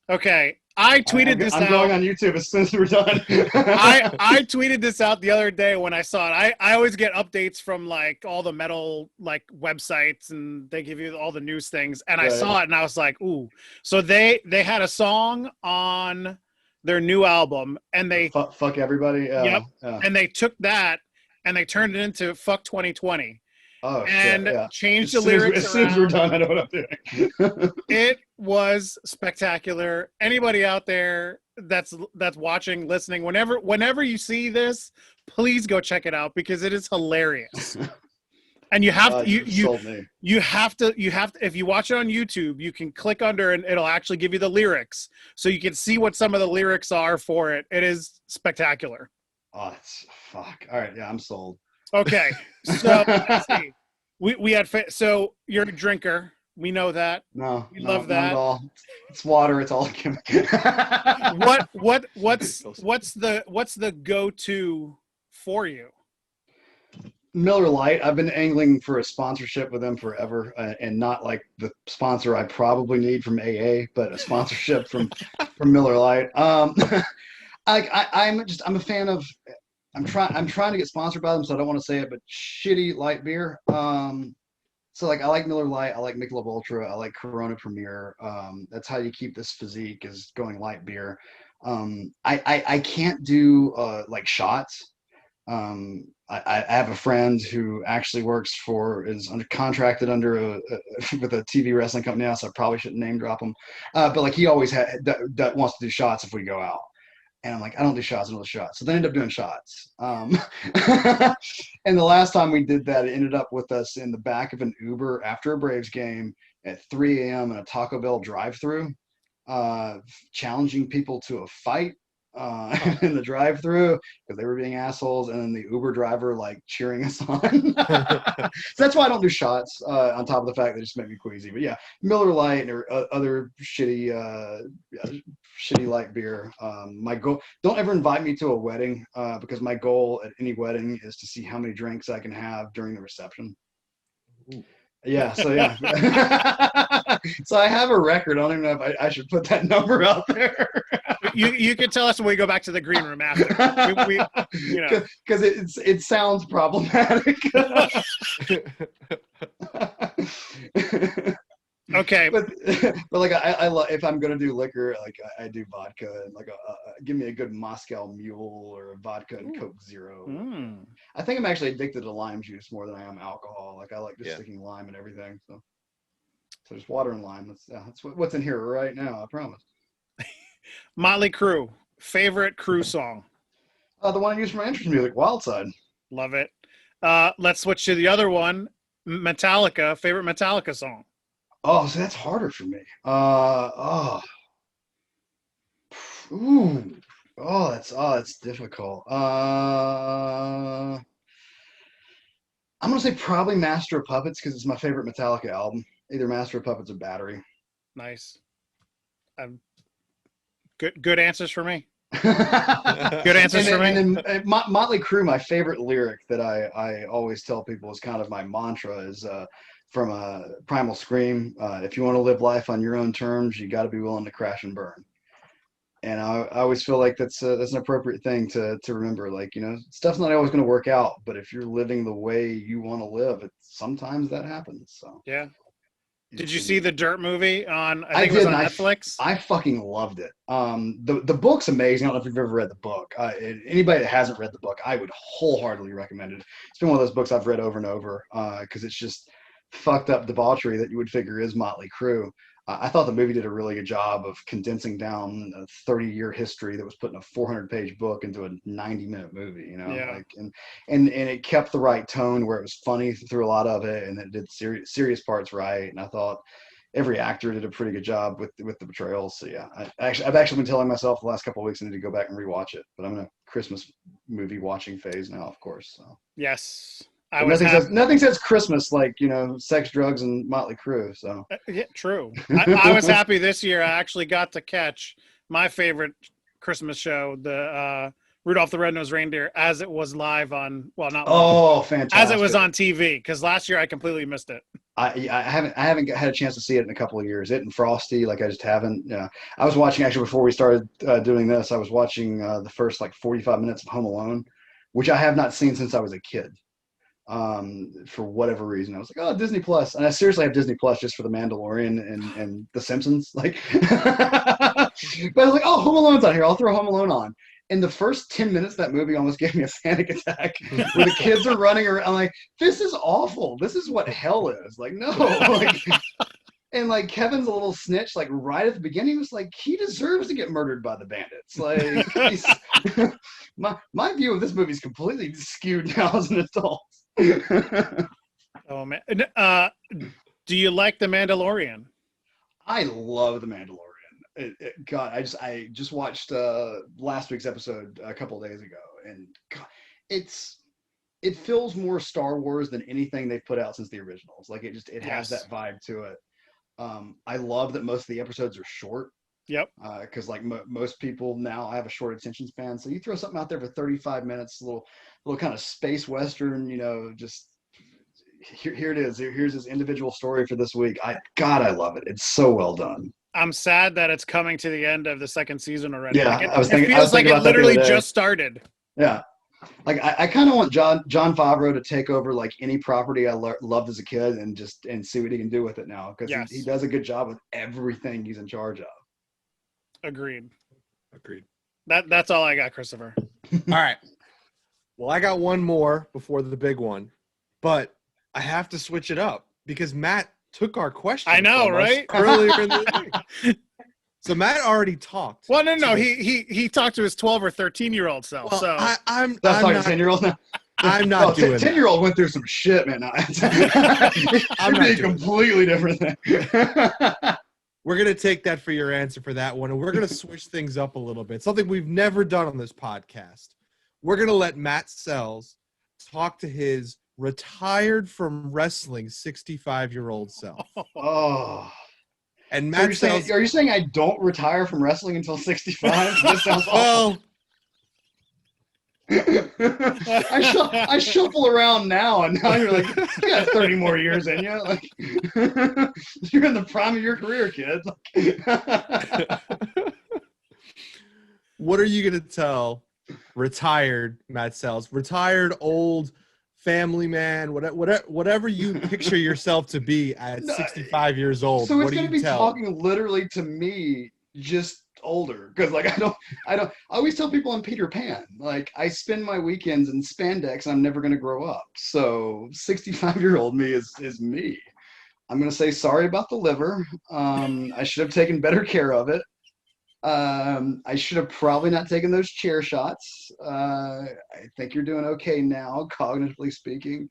Okay, I tweeted this out. I'm going on YouTube as soon as we're done. I tweeted this out the other day when I saw it. I always get updates from like all the metal like websites, and they give you all the news things. And I saw it and I was like, ooh. So they had a song on their new album, and they fuck everybody. Yep. And they took that and they turned it into "Fuck 2020." Oh, and shit, yeah. changed the lyrics. As soon as we're done, I know what I'm doing. It was spectacular. Anybody out there that's watching, listening, whenever you see this, please go check it out because it is hilarious. And you have to, you sold me. you have to if you watch it on YouTube, you can click under and it'll actually give you the lyrics, so you can see what some of the lyrics are for it. It is spectacular. Oh, it's fuck. All right, yeah, I'm sold. Okay, so let's see. We had so you're a drinker. We know that. No, We no, love not that. at all. It's water. It's all chemical. What's the go-to for you? Miller Lite. I've been angling for a sponsorship with them forever, and not like the sponsor I probably need from AA, but a sponsorship from Miller Lite. I'm a fan of. I'm trying to get sponsored by them, so I don't want to say it, but shitty light beer. So like I like Miller Lite, I like Michelob Ultra, I like Corona Premier. That's how you keep this physique, is going light beer. I can't do like shots. I have a friend who actually is contracted under with a TV wrestling company now, so I probably shouldn't name drop him. But like he always that wants to do shots if we go out. And I'm like, I don't do shots, I don't do shots. So they end up doing shots. And the last time we did that, it ended up with us in the back of an Uber after a Braves game at 3 a.m. in a Taco Bell drive-thru, challenging people to a fight in the drive-thru because they were being assholes, and then the Uber driver like cheering us on. So that's why I don't do shots. On top of the fact that it just make me queasy. But yeah, Miller Lite or other shitty light beer. My goal. Don't ever invite me to a wedding because my goal at any wedding is to see how many drinks I can have during the reception. Ooh. Yeah, so yeah. So I have a record. I don't even know if I should put that number out there. You can tell us when we go back to the green room after. Because it sounds problematic. Okay, but like I love, if I'm gonna do liquor, like I do vodka and like give me a good Moscow Mule or a vodka and Coke Zero. I think I'm actually addicted to lime juice more than I am alcohol. Like I like just sticking lime and everything. So just water and lime. That's what's in here right now. I promise. Motley Crue, favorite Crue song? The one I use for my interest music, Wild Side. Love it. Let's switch to the other one, Metallica, favorite Metallica song? Oh, so that's harder for me. That's difficult. I'm gonna say probably Master of Puppets because it's my favorite Metallica album. Either Master of Puppets or Battery. Nice. Good answers for me. Good answers for me. And then Motley Crue, my favorite lyric that I always tell people is kind of my mantra is from Primal Scream. If you want to live life on your own terms, you got to be willing to crash and burn. And I always feel like that's an appropriate thing to remember. Like, stuff's not always going to work out, but if you're living the way you want to live, sometimes that happens. So yeah. Did you see the Dirt movie on? I think I it was did, on Netflix. I fucking loved it. The book's amazing. I don't know if you've ever read the book. Anybody that hasn't read the book, I would wholeheartedly recommend it. It's been one of those books I've read over and over because it's just fucked up debauchery that you would figure is Motley Crue. I thought the movie did a really good job of condensing down a 30-year history that was put in a 400-page book into a 90-minute movie, like, and it kept the right tone where it was funny through a lot of it, and it did serious parts right. And I thought every actor did a pretty good job with the portrayals. So yeah, I've actually been telling myself the last couple of weeks I need to go back and rewatch it, but I'm in a Christmas movie watching phase now, of course. So yes. Nothing says Christmas like, sex, drugs, and Motley Crue. So yeah, true. I was happy this year. I actually got to catch my favorite Christmas show, the Rudolph the Red-Nosed Reindeer, as it was live on. Well, not live, oh, fantastic! As it was on TV, because last year I completely missed it. I haven't had a chance to see it in a couple of years. It and Frosty, like I just haven't. I was watching actually before we started doing this. I was watching the first 45 minutes of Home Alone, which I have not seen since I was a kid. For whatever reason, I was like, oh, Disney Plus, and I seriously have Disney Plus just for The Mandalorian and The Simpsons. But I was like, oh, Home Alone's on here. I'll throw Home Alone on. In the first 10 minutes, that movie almost gave me a panic attack where the kids are running around. I'm like, this is awful. This is what hell is. Like, no. And Kevin's a little snitch, right at the beginning, was like, he deserves to get murdered by the bandits. My view of this movie is completely skewed now as an adult. Oh man. Do you like The Mandalorian? I love The Mandalorian. God, I just watched last week's episode a couple of days ago, and God, it feels more Star Wars than anything they've put out since the originals. Like it has that vibe to it. I love that most of the episodes are short. Yep. Because like most people now, I have a short attention span. So you throw something out there for 35 minutes, a little kind of space western, just here it is. Here's this individual story for this week. I love it. It's so well done. I'm sad that it's coming to the end of the second season already. Yeah, Like it, I was thinking. it feels like it literally just just started. Yeah. Like I kind of want John Favreau to take over like any property I loved as a kid and see what he can do with it now, because he does a good job with everything he's in charge of. Agreed. That's all I got, Christopher. All right. Well, I got one more before the big one, but I have to switch it up because Matt took our question. I know, right? Earlier in the day. So Matt already talked. Well, no. He talked to his 12 or 13-year-old self. Well, so I'm not not 10-year-old now. I'm not doing 10-year-old went through some shit, man. I'm not a completely different thing. We're going to take that for your answer for that one, and we're going to switch things up a little bit. Something we've never done on this podcast. We're going to let Matt Sells talk to his retired from wrestling 65-year-old self. Oh. And Matt Sells, are you saying I don't retire from wrestling until 65? That sounds awful. I shuffle around now, and now you're like, you got 30 more years in you. Like, you're in the prime of your career, kid. What are you going to tell retired Matt Sells, retired old family man, whatever you picture yourself to be at 65 years old? So it's going to be talking literally to me, just older, because like I always tell people I'm Peter Pan. Like I spend my weekends in spandex. I'm never going to grow up. So 65-year-old me is me. I'm going to say sorry about the liver. I should have taken better care of it. I should have probably not taken those chair shots. I think you're doing okay now, cognitively speaking.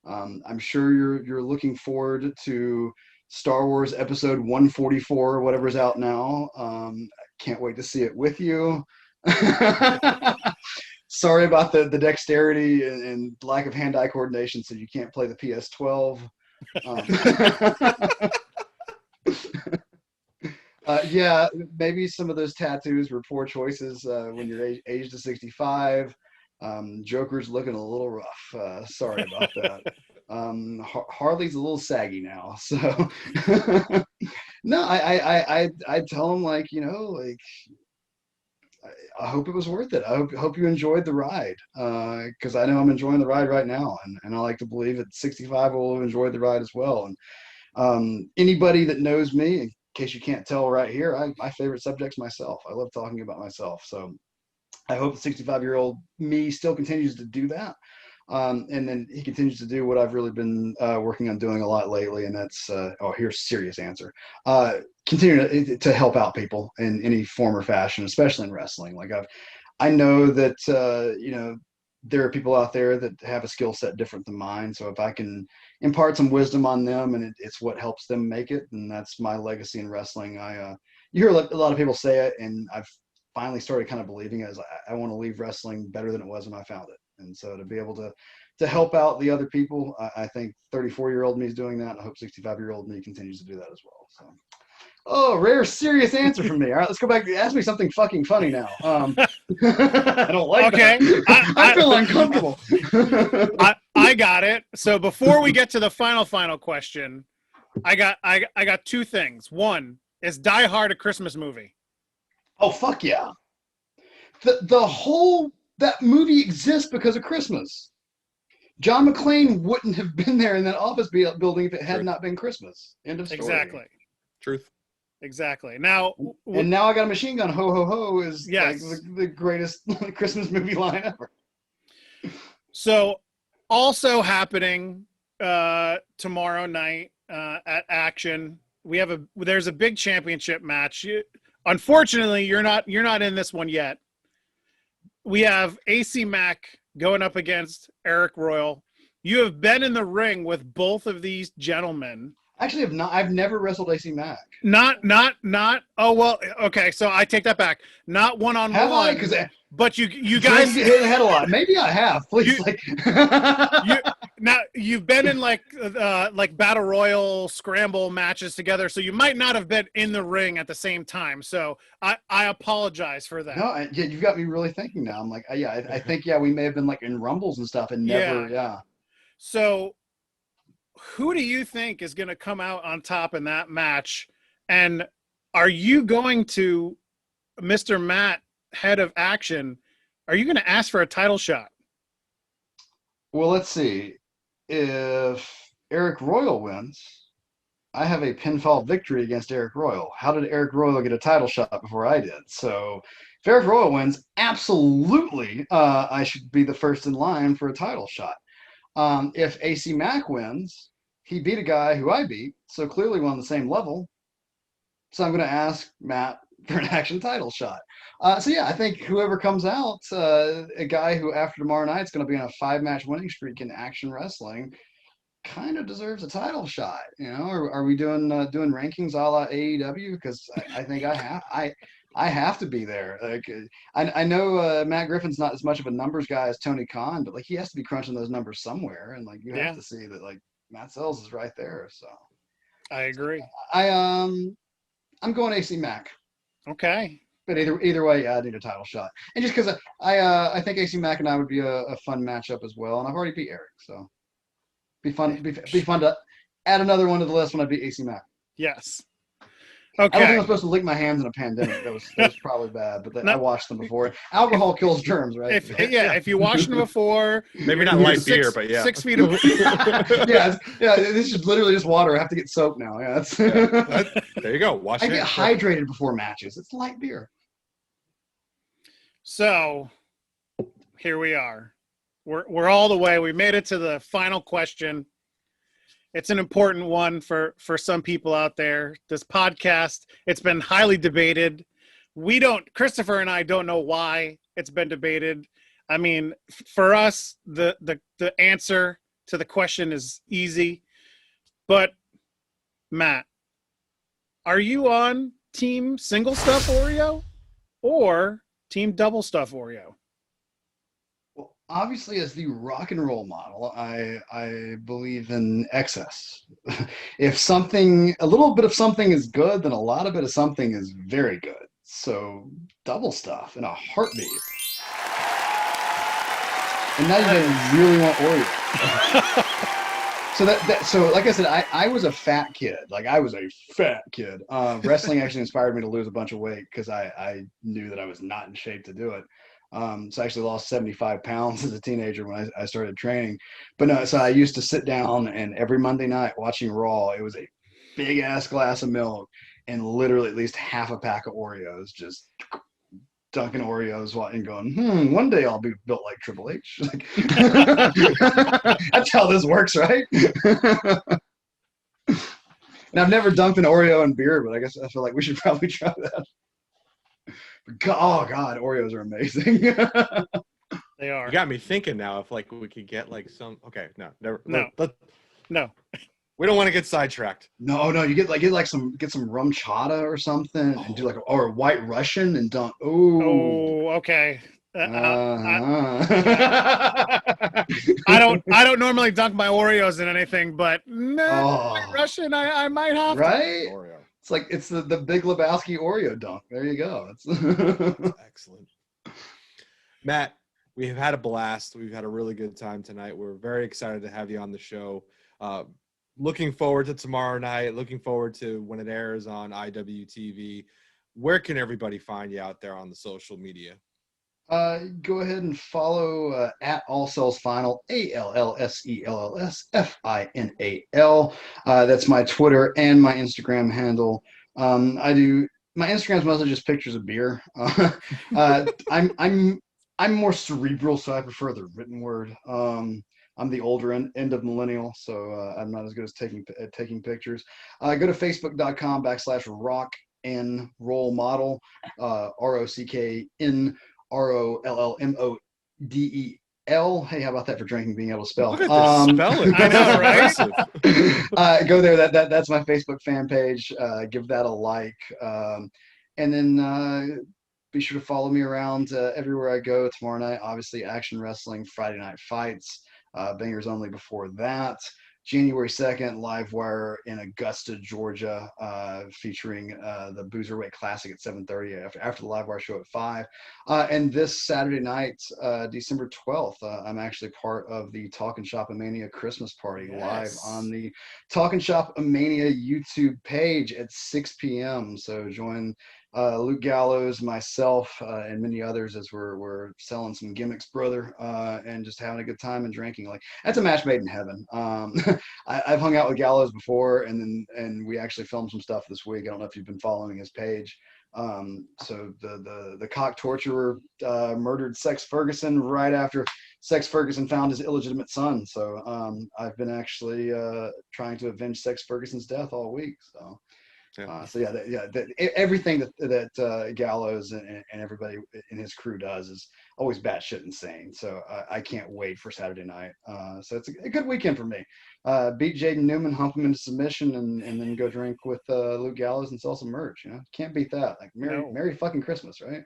I'm sure you're looking forward to Star Wars episode 144, whatever's out now. Can't wait to see it with you. Sorry about the dexterity and lack of hand-eye coordination, so you can't play the PS12. Yeah, maybe some of those tattoos were poor choices when you're aged to 65. Joker's looking a little rough. Sorry about that. Harley's a little saggy now, so no, I tell him, like, like I hope it was worth it. I hope you enjoyed the ride, because I know I'm enjoying the ride right now, and I like to believe at 65 I will have enjoyed the ride as well. And anybody that knows me, in case you can't tell right here, my favorite subject's myself. I love talking about myself, so I hope the 65-year-old me still continues to do that. And then he continues to do what I've really been working on doing a lot lately, and that's here's a serious answer. Continue to help out people in any form or fashion, especially in wrestling. Like I know that there are people out there that have a skill set different than mine. So if I can impart some wisdom on them, and it's what helps them make it, and that's my legacy in wrestling. You hear a lot of people say it, and I've finally started kind of believing it. As I want to leave wrestling better than it was when I found it. And so to be able to help out the other people, I think 34-year-old me is doing that. And I hope 65-year-old me continues to do that as well. So, rare, serious answer from me. All right, let's go back. Ask me something fucking funny now. I don't like that. I feel uncomfortable. I got it. So before we get to the final question, I got two things. One, is Die Hard a Christmas movie? Oh, fuck yeah. That movie exists because of Christmas. John McClane wouldn't have been there in that office building if it had not been Christmas. End of story. Exactly. Truth. Exactly. Now, and now I Got a Machine Gun. Ho, ho, ho is yes, like the greatest Christmas movie line ever. So, also happening tomorrow night at Action, there's a big championship match. Unfortunately, you're not in this one yet. We have AC Mack going up against Eric Royal. You have been in the ring with both of these gentlemen. Actually, I've never wrestled AC Mack. Not. Oh well. Okay, so I take that back. Not one on Have I? one. Because But you guys guys get hit in the head a lot. Maybe I have. Please, you've been in like battle royal scramble matches together, so you might not have been in the ring at the same time. So I apologize for that. No, you've got me really thinking now. I'm like, I think we may have been like in rumbles and stuff, and never, yeah. So, who do you think is going to come out on top in that match? And are you going to, Mr. Matt, head of action, are you going to ask for a title shot? Well, let's see. If Eric Royal wins, I have a pinfall victory against Eric Royal. How did Eric Royal get a title shot before I did? So if Eric Royal wins, absolutely, I should be the first in line for a title shot. If AC Mack wins, he beat a guy who I beat, so clearly we're on the same level. So I'm going to ask Matt for an action title shot. So yeah, I think whoever comes out, a guy who after tomorrow night is going to be on a 5-match winning streak in action wrestling, kind of deserves a title shot. You know, are we doing rankings a la AEW? Because I think I have to be there. Like I know Matt Griffin's not as much of a numbers guy as Tony Khan, but like he has to be crunching those numbers somewhere, and like you have to see that like Matt Sells is right there. So I agree. I'm going AC Mack. Okay. But either way, yeah, I need a title shot, and just because I think AC Mack and I would be a fun matchup as well, and I've already beat Eric, so be fun to add another one to the list when I beat AC Mack. Yes. Okay. I don't think I'm Okay. supposed to lick my hands in a pandemic. That was probably bad, but I washed them before. Alcohol kills germs, right? If you washed them before, Maybe not light beer, but yeah. 6 feet of yeah. This is literally just water. I have to get soaked now. Yeah, there you go. Wash I it. get hydrated before matches. It's light beer. So here we are. We're all the way. We made it to the final question. It's an important one for some people out there. This podcast, it's been highly debated. Christopher and I don't know why it's been debated. I mean, for us, the answer to the question is easy. But Matt, are you on team single stuff Oreo or team double stuff Oreo? Well, obviously, as the rock and roll model, I believe in excess. If a little bit of something is good, then a lot of it of something is very good. So double stuff in a heartbeat. And now you guys really want Oreo. So like I said, I was a fat kid. Like I was a fat kid. Wrestling actually inspired me to lose a bunch of weight because I knew that I was not in shape to do it. So I actually lost 75 pounds as a teenager when I started training. But no, so I used to sit down and every Monday night watching Raw, it was a big ass glass of milk and literally at least half a pack of Oreos, just dunking Oreos and going, one day I'll be built like Triple H. Like, that's how this works, right? And I've never dunked an Oreo in beer, but I feel like we should probably try that. Oh God, Oreos are amazing. They are. You got me thinking now if like we could get like some. Okay, no, never. No. No. We don't want to get sidetracked. No, you get some rum chata or something, and do or a White Russian and dunk. Oh, okay. I don't normally dunk my Oreos in anything, but White Russian, I might have right? to. Oreo. It's the Big Lebowski Oreo dunk. There you go. Excellent. Matt, we have had a blast. We've had a really good time tonight. We're very excited to have you on the show. Looking forward to tomorrow night. Looking forward to when it airs on IWTV. Where can everybody find you out there on the social media? Go ahead and follow at All Cells Final, ALLSELLSFINAL. That's my Twitter and my Instagram handle. My Instagram's mostly just pictures of beer. I'm more cerebral, so I prefer the written word. I'm the older end of millennial, so I'm not as good as taking pictures. Go to facebook.com/rock and roll model, ROCKN ROLLMODE Hey, how about that for drinking, being able to spell? Look at this spelling. I know, right? Go there. That's my Facebook fan page. Give that a like. And then be sure to follow me around everywhere I go tomorrow night. Obviously, Action Wrestling, Friday Night Fights, Bangers Only before that. January 2nd, Livewire in Augusta, Georgia, featuring the Boozerweight Classic at 7:30 after the Livewire show at 5. And this Saturday night, December 12th, I'm actually part of the Talkin' Shop Mania Christmas Party live on the Talkin' Shop Mania YouTube page at 6 p.m. So join Luke Gallows, myself, and many others as we're selling some gimmicks, brother, and just having a good time and drinking. Like, that's a match made in heaven. I've hung out with Gallows before, and we actually filmed some stuff this week. I don't know if you've been following his page. So the cock torturer murdered Sex Ferguson right after Sex Ferguson found his illegitimate son. So I've been actually trying to avenge Sex Ferguson's death all week. So. Everything that Gallows and everybody in his crew does is always batshit insane. So I can't wait for Saturday night. So it's a good weekend for me. Beat Jaden Newman, hump him into submission, and then go drink with Luke Gallows and sell some merch. You know, can't beat that. Like Merry fucking Christmas, right?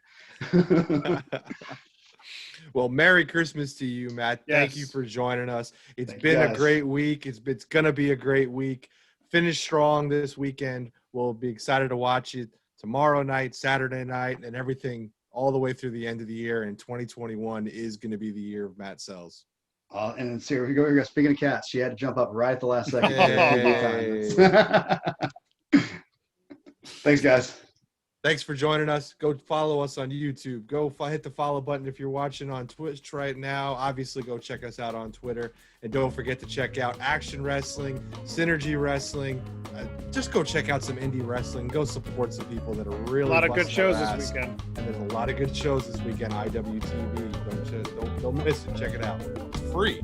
Well, Merry Christmas to you, Matt. Yes. Thank you for joining us. It's been a great week. It's gonna be a great week. Finish strong this weekend. We'll be excited to watch it tomorrow night, Saturday night, and everything all the way through the end of the year. And 2021 is going to be the year of Matt Sells. And then here we go. Speaking of cats, she had to jump up right at the last second. Thanks, guys. Thanks for joining us. Go follow us on YouTube. Go hit the follow button if you're watching on Twitch right now. Obviously, go check us out on Twitter. And don't forget to check out Action Wrestling, Synergy Wrestling. Just go check out some indie wrestling. Go support some people that are really A lot of good busting shows their this ass. weekend. And there's a lot of good shows this weekend. IWTV. Don't miss it. Check it out. It's free.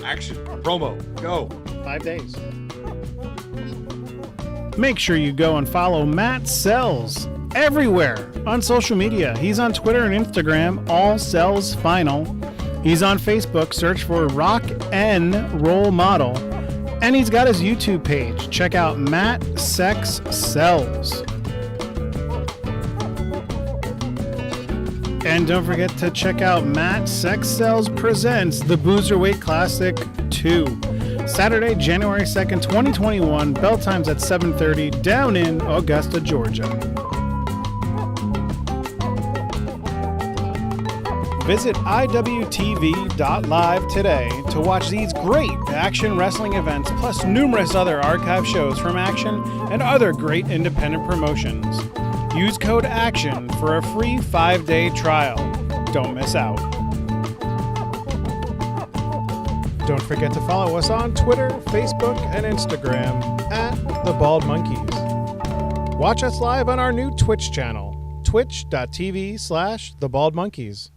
Action. Promo. Go. 5 days. Make sure you go and follow Matt Sells everywhere on social media. He's on Twitter and Instagram, all Sells Final. He's on Facebook, search for Rock N Role Model. And he's got his YouTube page. Check out Matt Sex Sells. And don't forget to check out Matt Sex Sells Presents the Boozerweight Classic 2. Saturday, January 2nd, 2021. Bell times at 7:30 down in Augusta, Georgia. Visit IWTV.live today to watch these great Action Wrestling events, plus numerous other archive shows from Action and other great independent promotions. Use code ACTION for a free 5-day trial. Don't miss out. Don't forget to follow us on Twitter, Facebook, and Instagram at The Bald Monkeys. Watch us live on our new Twitch channel, twitch.tv/The Bald Monkeys.